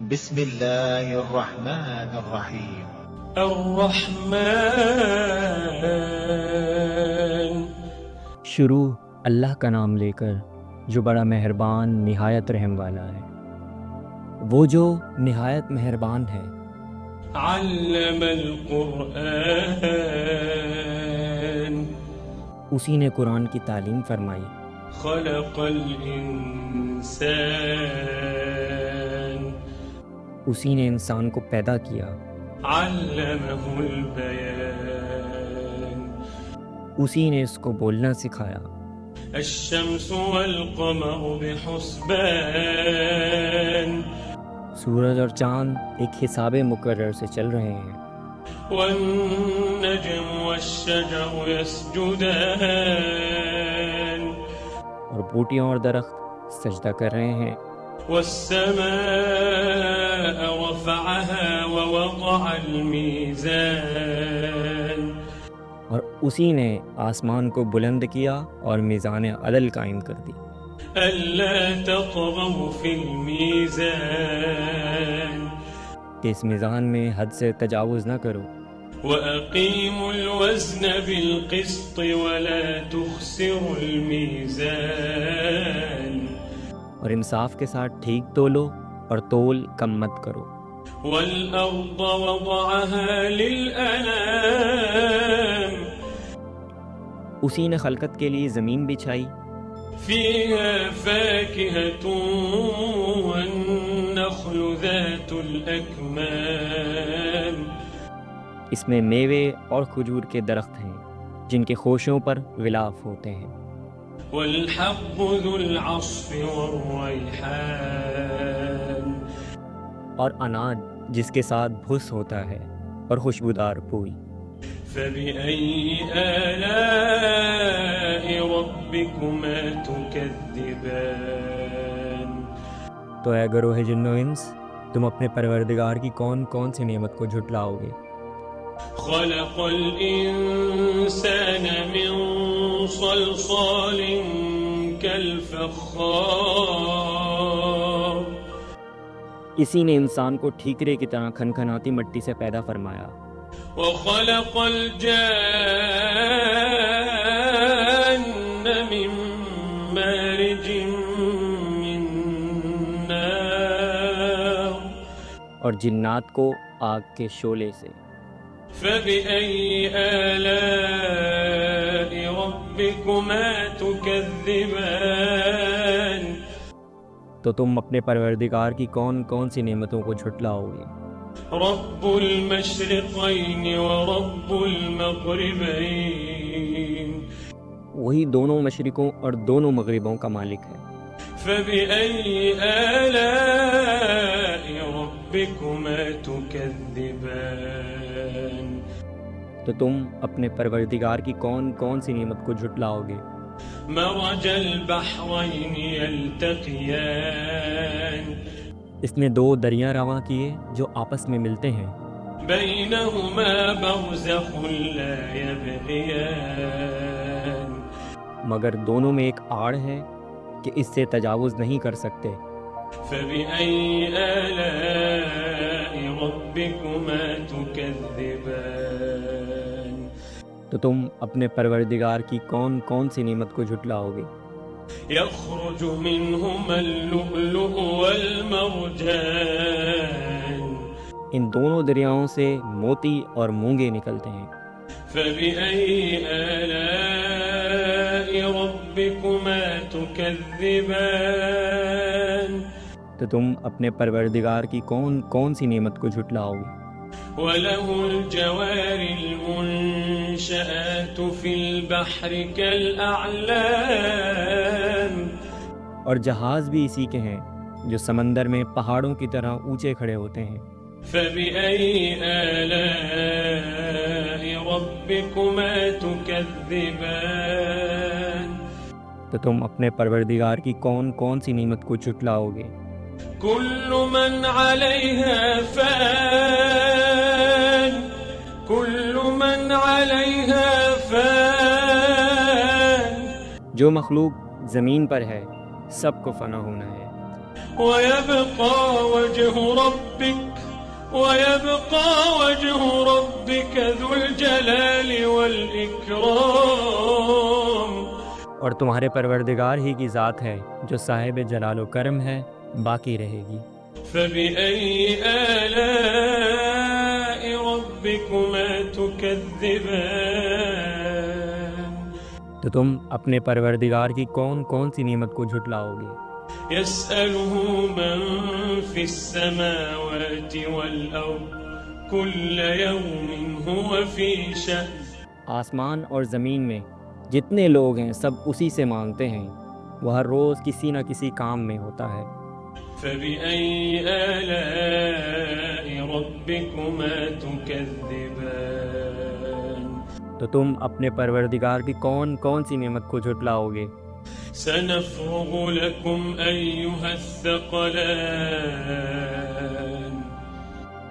بسم اللہ الرحمن الرحیم۔ الرحمن، شروع اللہ کا نام لے کر جو بڑا مہربان نہایت رحم والا ہے۔ وہ جو نہایت مہربان ہے، علم القرآن، اسی نے قرآن کی تعلیم فرمائی۔ خلق الانسان، اسی نے انسان کو پیدا کیا۔ علمہ البیان، اسی نے اس کو بولنا سکھایا۔ الشمس والقمر بحسبان، سورج اور چاند ایک حساب مقرر سے چل رہے ہیں۔ والنجم والشجر يسجدان، اور بوٹیاں اور درخت سجدہ کر رہے ہیں۔ والسماء رفعها ووضع الميزان، اور اسی نے آسمان کو بلند کیا اور میزان عدل قائم کر دی۔ ألا تطغوا في الميزان، کہ اس میزان میں حد سے تجاوز نہ کرو۔ وأقيموا الوزن بالقسط ولا تخسروا الميزان، اور انصاف کے ساتھ ٹھیک تولو اور تول کم مت کرو۔ والأرض وضعها للأنام، اسی نے خلقت کے لیے زمین بچھائی، فيها فاكهة والنخل ذات الأكمام، اس میں میوے اور کھجور کے درخت ہیں جن کے خوشوں پر غلاف ہوتے ہیں۔ والحب ذو العصف والريحان، اور اناج جس کے ساتھ بھس ہوتا ہے اور خوشبودار پھول۔ فبأي آلاء ربكما تكذبان، تو اے گروہ جن و انس، تم اپنے پروردگار کی کون کون سی نعمت کو جھٹلاؤ گے؟ خلق الإنسان من صلصال كالفخار، اسی نے انسان کو ٹھیکرے کی طرح کھنکھناتی مٹی سے پیدا فرمایا۔ وخلق الجان من مارج من نار، اور جنات کو آگ کے شعلے سے۔ فبأي آلاء ربكما تكذبان، تو تم اپنے پروردگار کی کون کون سی نعمتوں کو جھٹلاؤ گے؟ رب المشرقين ورب المغربين، وہی دونوں مشرقوں اور دونوں مغربوں کا مالک ہے۔ فبأي آلاء ربكما تكذبان، تو تم اپنے پروردگار کی کون کون سی نعمت کو جھٹلاؤ گے؟ مرج البحرين يلتقيان، اس نے دو دریا رواں کیے جو آپس میں ملتے ہیں، بينهما برزخ لا يبغيان، مگر دونوں میں ایک آڑ ہے کہ اس سے تجاوز نہیں کر سکتے۔ فبأي آلاء ربكما تكذبان، تو تم اپنے پروردگار کی کون کون سی نعمت کو جھٹلاؤ گے؟ يخرج منهما اللؤلؤ والمرجان، ان دونوں دریاؤں سے موتی اور مونگے نکلتے ہیں۔ فبأي آلاء ربكما تكذبان، تو تم اپنے پروردگار کی کون کون سی نعمت کو جھٹلاؤ گے؟ وله الجوار المنشآت في البحر كالأعلام، اور جہاز بھی اسی کے ہیں جو سمندر میں پہاڑوں کی طرح اونچے کھڑے ہوتے ہیں۔ فبأي آلاء ربكما تكذبان، تو تم اپنے پروردگار کی کون کون سی نعمت کو جھٹلاؤ گے؟ كل من عليها فان، كل من عليها فان، جو مخلوق زمین پر ہے سب کو فنا ہونا ہے۔ ويبقى وجه ربك ذو الجلال والإكرام. اور تمہارے پروردگار ہی کی ذات ہے جو صاحب جلال و کرم ہے، باقی رہے گی. فبأي آلاء ربكما تكذبان. تو تم اپنے پروردگار کی کون کون سی نعمت کو جھٹلاؤ گے؟ يسأله من في السماوات والأرض كل يوم هو في شأن. آسمان اور زمین میں جتنے لوگ ہیں سب اسی سے مانگتے ہیں، وہ ہر روز کسی نہ کسی کام میں ہوتا ہے. فبأي آلاء ربكما تكذبان. تو تم اپنے پروردگار کی کون کون سی نعمت کو جھٹلاؤ گے؟ سنفرغ لكم أيها الثقلان.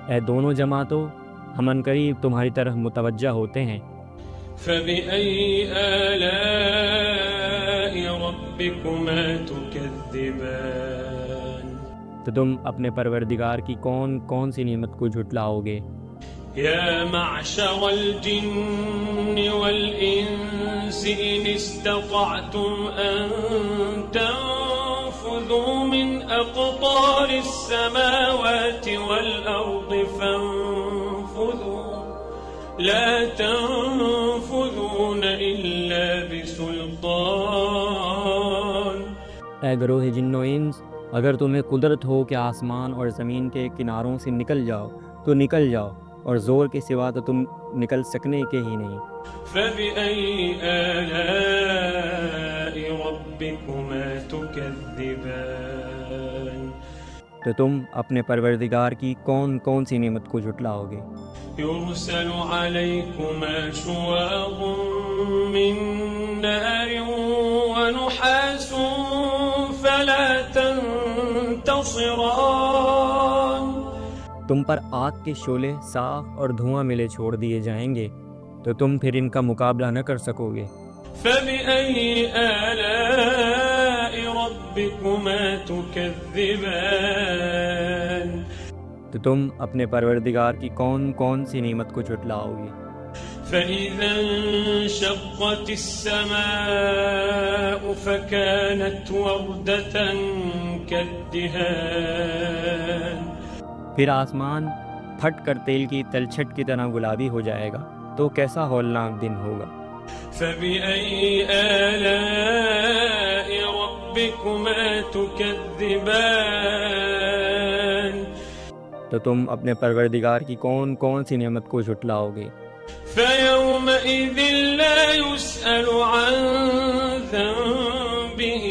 اے دونوں جماعتوں، ہم عنقریب تمہاری طرف متوجہ ہوتے ہیں. فبأي آلاء ربكما تكذبان. تو تم اپنے پروردگار کی کون کون سی نعمت کو جھٹلاؤ گے؟ يا معشر الجن والإنس إن استطعتم أن تنفذوا من أقطار السماوات والأرض فانفذوا لا تنفذون إلا بسلطان. اے گروہ جن و انس، اگر تمہیں قدرت ہو کہ آسمان اور زمین کے کناروں سے نکل جاؤ تو نکل جاؤ، اور زور کے سوا تو تم نکل سکنے کے ہی نہیں. فبأي آلاء ربكما تكذبان. تو تم اپنے پروردگار کی کون کون سی نعمت کو جھٹلاؤ گے؟ يرسل عليكما شواظ من نار ونحاس فلا تنتصران. تم پر آگ کے شعلے صاف اور دھواں ملے چھوڑ دیے جائیں گے تو تم پھر ان کا مقابلہ نہ کر سکو گے. فبأي آلاء ربكما تكذبان. تو تم اپنے پروردگار کی کون کون سی نعمت کو جھٹلاؤ گے؟ فإذا انشقت السماء فكانت وردة كالدهان. پھر آسمان پھٹ کر تیل کی تلچھٹ کی طرح گلابی ہو جائے گا تو کیسا ہولناک دن ہوگا. فبأي آلاء ربكما تكذبان. تو تم اپنے پروردگار کی کون کون سی نعمت کو جھٹلاؤ گے؟ فيومئذ لا يسأل عن ذنبه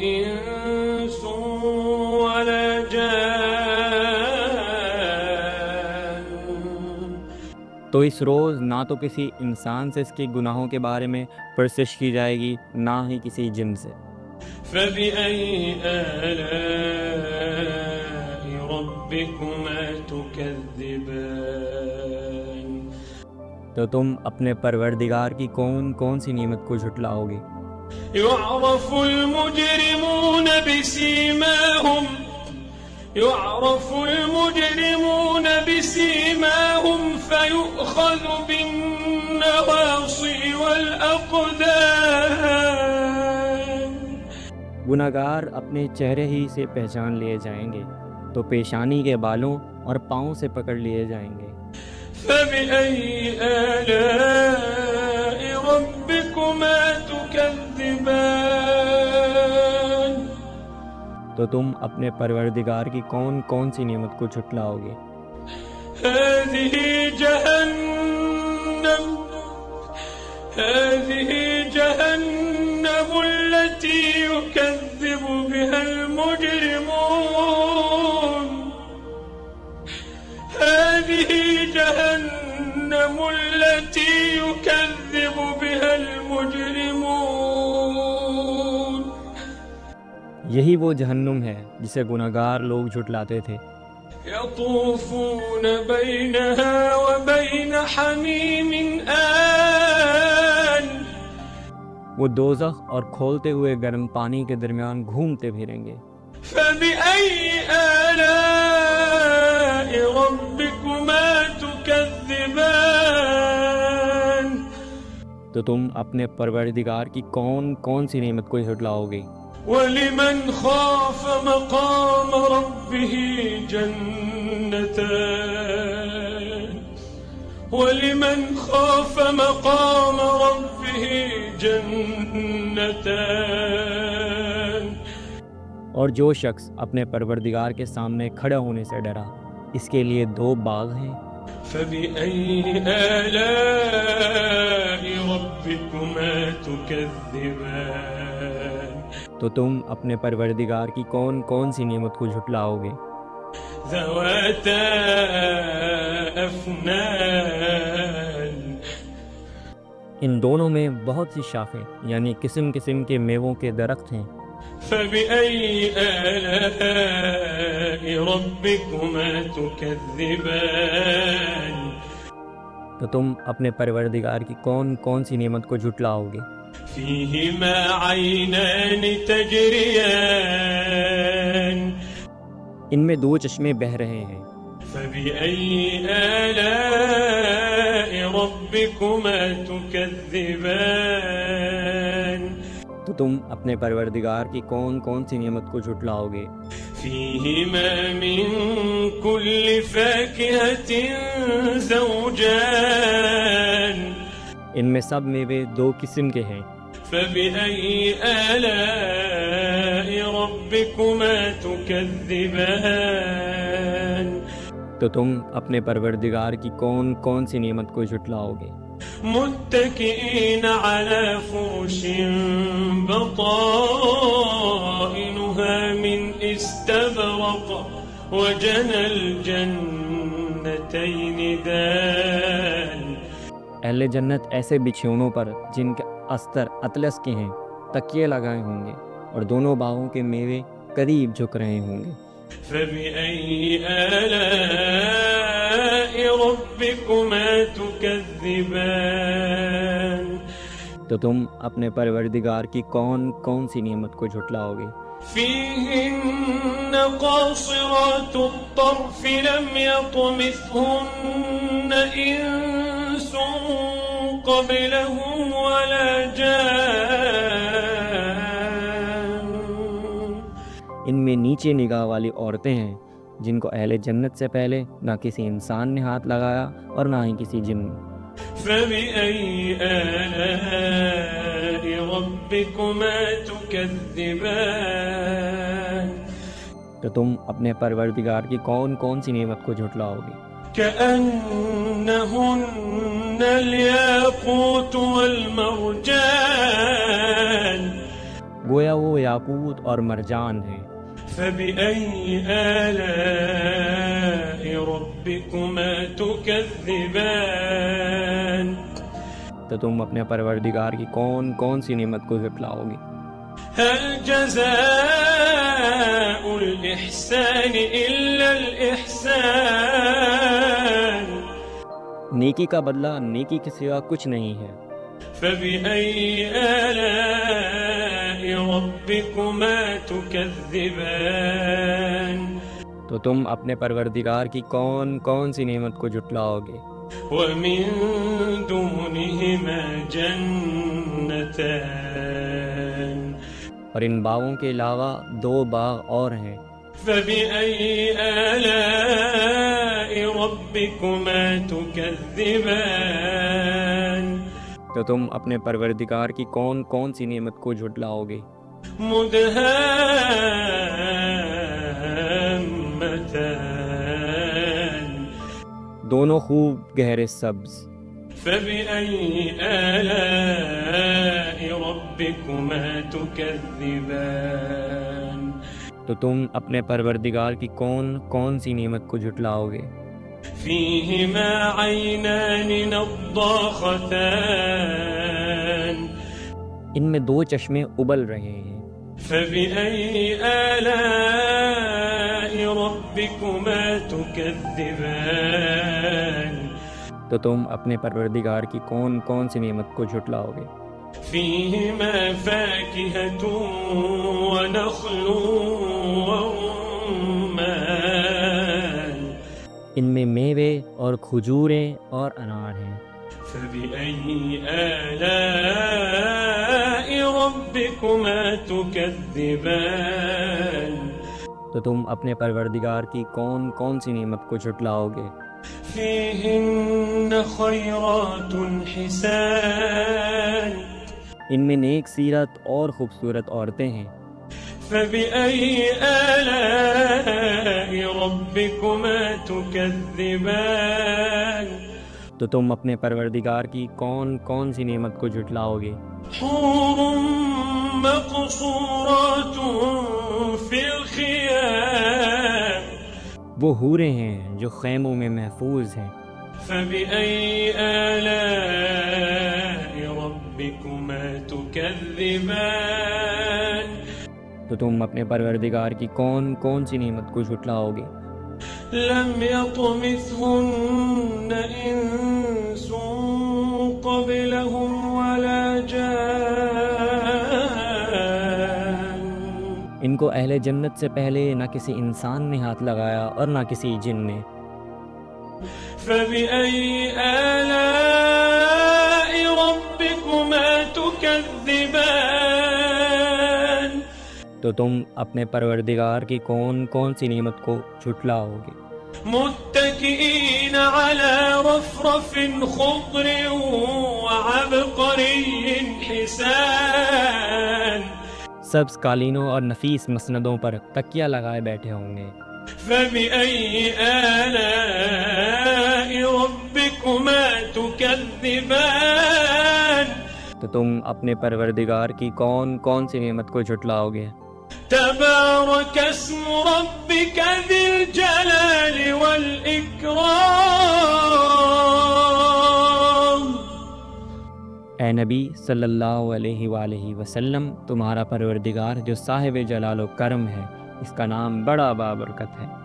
إنس ولا جان. تو اس روز نہ تو کسی انسان سے اس کے گناہوں کے بارے میں پرسش کی جائے گی، نہ ہی کسی جن سے. فبأي آلاء ربكما تكذبان. تو تم اپنے پروردگار کی کون کون سی نعمت کو جھٹلاؤ گے؟ يعرف المجرمون بسيماهم فيؤخذ بالنواصي والأقدام. گناہگار اپنے چہرے ہی سے پہچان لیے جائیں گے تو پیشانی کے بالوں اور پاؤں سے پکڑ لیے جائیں گے. فبأي آلاء ربكما تكذبان. تو تم اپنے پروردگار کی کون کون سی نعمت کو جھٹلاؤ گے؟ هذه جهنم التي يكذب بها المجرمون. هذه جهنم التي يكذب بها المجرمون. یہی وہ جہنم ہے جسے گناہگار لوگ جھٹلاتے تھے. يطوفون بينها وبين حميم آن. وہ دوزخ اور کھولتے ہوئے گرم پانی کے درمیان گھومتے پھریں گے. فبأي آلاء ربكما تكذبان تو تم اپنے پروردگار کی کون کون سی نعمت کو جھٹلاؤ گے؟ ولمن خاف مقام ربه جنتان ولمن خاف مقام ربه جنتان اور جو شخص اپنے پروردگار کے سامنے کھڑا ہونے سے ڈرا، اس کے لیے 2 باغ ہیں۔ فبأي آلاء ربكما تكذبان تو تم اپنے پروردگار کی کون کون سی نعمت کو جھٹلاؤ گے؟ ذواتا أفنان ان دونوں میں بہت سی شاخیں یعنی قسم قسم کے میووں کے درخت ہیں۔ فبأي آلاء ربكما تكذبان تو تم اپنے پروردگار کی کون کون سی نعمت کو جھٹلاؤ گے؟ فيهما عينان تجريان ان میں 2 چشمے بہہ رہے ہیں۔ فبأي آلاء ربكما تكذبان تو تم اپنے پروردگار کی کون کون سی نعمت کو جھٹلاؤ گے؟ فيهما من كل فاكهة زوجان ان میں سب میوے 2 قسم کے ہیں۔ فبأي آلاء ربكما تكذبان تو تم اپنے پروردگار کی کون کون سی نعمت کو جھٹلاؤ گے؟ متكئين على فرش بطائنها من استبرق وجنى الجنتين دان اہل جنت ایسے بچھونوں پر جن کے استر اطلس کے ہیں تکیے لگائے ہوں گے، اور دونوں باغوں کے میوے قریب جھک رہے ہوں گے۔ فبأي آلاء ربكما تكذبان تو تم اپنے پروردگار کی کون کون سی نعمت کو جھٹلاؤ گے؟ فيهن قاصرات الطرف لم يطمثهن إنس قبلهم ولا جان ان میں نیچے نگاہ والی عورتیں ہیں جن کو اہل جنت سے پہلے نہ کسی انسان نے ہاتھ لگایا اور نہ ہی کسی جن نے۔ فبأي آلاء ربكما تكذبان تو تم اپنے پروردگار کی کون کون سی نعمت کو جھٹلاؤ گے؟ كأنهن الياقوت والمرجان گویا وہ یاقوت اور مرجان ہیں۔ فبأي آلاء ربكما تكذبان تو تم اپنے پروردگار کی کون کون سی نعمت کو جھٹلاؤ گے؟ هل جزاء الإحسان إلا الإحسان نیکی کا بدلہ نیکی کے سوا کچھ نہیں ہے۔ فبأي آلاء ربكما تكذبان تو تم اپنے پروردگار کی کون کون سی نعمت کو جھٹلاؤ گے؟ ومن دونهما جنتان اور ان باغوں کے علاوہ 2 باغ اور ہیں۔ فبأي آلاء ربكما تكذبان تو تم اپنے پروردگار کی کون کون سی نعمت کو جھٹلاؤ گے؟ مدهامتان دونوں خوب گہرے سبز۔ فبأي آلاء ربكما تكذبان تو تم اپنے پروردگار کی کون کون سی نعمت کو جھٹلاؤ گے؟ فيهما عينان نضاختان ان میں 2 چشمے ابل رہے ہیں۔ فبأي آلاء ربكما تكذبان تو تم اپنے پروردگار کی کون کون سی نعمت کو جھٹلاؤ گے؟ فيهما فاكهة ونخل ورمان ان میں میوے اور کھجوریں اور انار ہیں۔ فبأي آلاء ربكما تكذبان تو تم اپنے پروردگار کی کون کون سی نعمت کو جھٹلاؤ گے؟ فيهن خيرات حسان ان میں نیک سیرت اور خوبصورت عورتیں ہیں۔ فبأي آلاء ربكما تكذبان تو تم اپنے پروردگار کی کون کون سی نعمت کو جھٹلاؤ گے؟ حور مقصورات في الخيام وہ حوریں ہیں جو خیموں میں محفوظ ہیں۔ فبأي آلاء ربكما تكذبان تو تم اپنے پروردگار کی کون کون سی نعمت کو جھٹلاؤ گے؟ لم يطمثهن إنس قبلهم ولا جان ان کو اہل جنت سے پہلے نہ کسی انسان نے ہاتھ لگایا اور نہ کسی جن نے۔ فبأي آلاء ربكما تكذبان تو تم اپنے پروردگار کی کون کون سی نعمت کو جھٹلاؤ گے؟ متكئين على رفرف خضر وعبقري حسان سبز قالینوں اور نفیس مسندوں پر تکیہ لگائے بیٹھے ہوں گے۔ فبأي آلاء ربكما تكذبان تو تم اپنے پروردگار کی کون کون سی نعمت کو جھٹلاؤ گے؟ تبارك اسم ربك ذي الجلال والإكرام اے نبی صلی اللہ علیہ وآلہ وسلم، تمہارا پروردگار جو صاحب جلال و کرم ہے، اس کا نام بڑا بابرکت ہے۔